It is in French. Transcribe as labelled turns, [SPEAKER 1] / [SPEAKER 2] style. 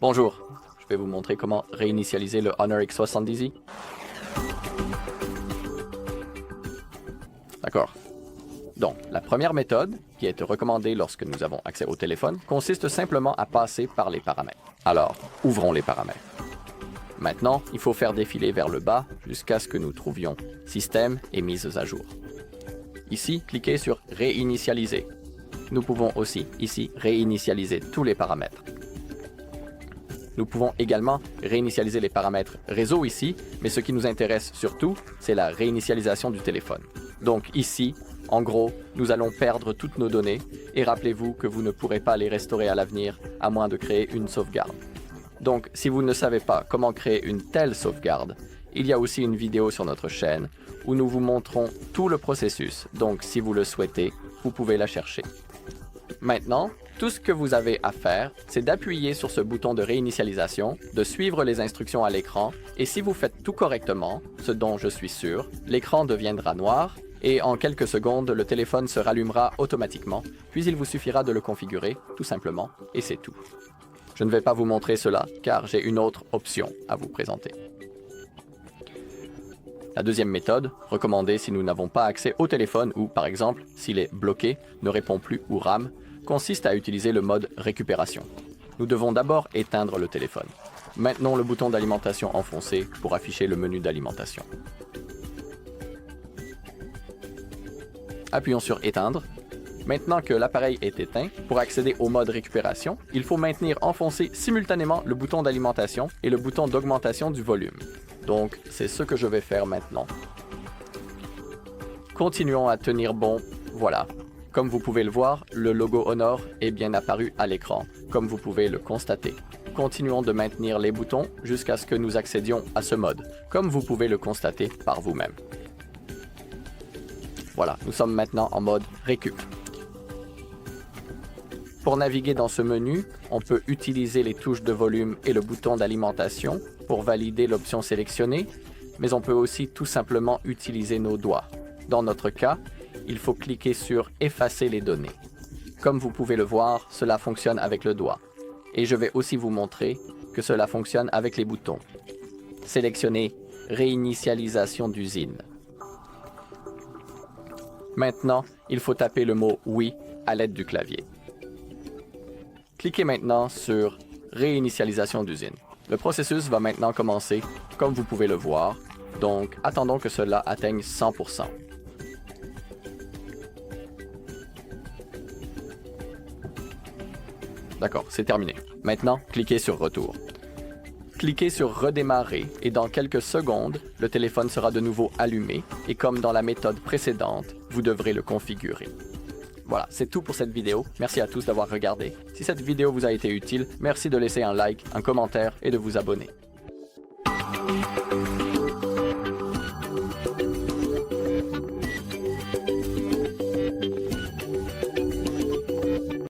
[SPEAKER 1] Bonjour, je vais vous montrer comment réinitialiser le HONOR X70i. D'accord. Donc, la première méthode, qui est recommandée lorsque nous avons accès au téléphone, consiste simplement à passer par les paramètres. Alors, ouvrons les paramètres. Maintenant, il faut faire défiler vers le bas jusqu'à ce que nous trouvions « Système et mises à jour ». Ici, cliquez sur « Réinitialiser ». Nous pouvons aussi, ici, réinitialiser tous les paramètres. Nous pouvons également réinitialiser les paramètres réseau ici, mais ce qui nous intéresse surtout, c'est la réinitialisation du téléphone. Donc ici, en gros, nous allons perdre toutes nos données et rappelez-vous que vous ne pourrez pas les restaurer à l'avenir à moins de créer une sauvegarde. Donc si vous ne savez pas comment créer une telle sauvegarde, il y a aussi une vidéo sur notre chaîne où nous vous montrons tout le processus, donc si vous le souhaitez, vous pouvez la chercher. Maintenant, tout ce que vous avez à faire, c'est d'appuyer sur ce bouton de réinitialisation, de suivre les instructions à l'écran, et si vous faites tout correctement, ce dont je suis sûr, l'écran deviendra noir, et en quelques secondes, le téléphone se rallumera automatiquement, puis il vous suffira de le configurer, tout simplement, et c'est tout. Je ne vais pas vous montrer cela, car j'ai une autre option à vous présenter. La deuxième méthode, recommandée si nous n'avons pas accès au téléphone ou, par exemple, s'il est bloqué, ne répond plus ou rame, consiste à utiliser le mode Récupération. Nous devons d'abord éteindre le téléphone. Maintenons le bouton d'alimentation enfoncé pour afficher le menu d'alimentation. Appuyons sur Éteindre. Maintenant que l'appareil est éteint, pour accéder au mode Récupération, il faut maintenir enfoncé simultanément le bouton d'alimentation et le bouton d'augmentation du volume. Donc, c'est ce que je vais faire maintenant. Continuons à tenir bon, voilà. Comme vous pouvez le voir, le logo HONOR est bien apparu à l'écran, comme vous pouvez le constater. Continuons de maintenir les boutons jusqu'à ce que nous accédions à ce mode, comme vous pouvez le constater par vous-même. Voilà, nous sommes maintenant en mode Récup. Pour naviguer dans ce menu, on peut utiliser les touches de volume et le bouton d'alimentation pour valider l'option sélectionnée, mais on peut aussi tout simplement utiliser nos doigts. Dans notre cas, il faut cliquer sur « Effacer les données ». Comme vous pouvez le voir, cela fonctionne avec le doigt. Et je vais aussi vous montrer que cela fonctionne avec les boutons. Sélectionnez « Réinitialisation d'usine ». Maintenant, il faut taper le mot « Oui » à l'aide du clavier. Cliquez maintenant sur « Réinitialisation d'usine ». Le processus va maintenant commencer, comme vous pouvez le voir, donc attendons que cela atteigne 100%. D'accord, c'est terminé. Maintenant, cliquez sur « Retour ». Cliquez sur « Redémarrer » et dans quelques secondes, le téléphone sera de nouveau allumé et comme dans la méthode précédente, vous devrez le configurer. Voilà, c'est tout pour cette vidéo. Merci à tous d'avoir regardé. Si cette vidéo vous a été utile, merci de laisser un like, un commentaire et de vous abonner.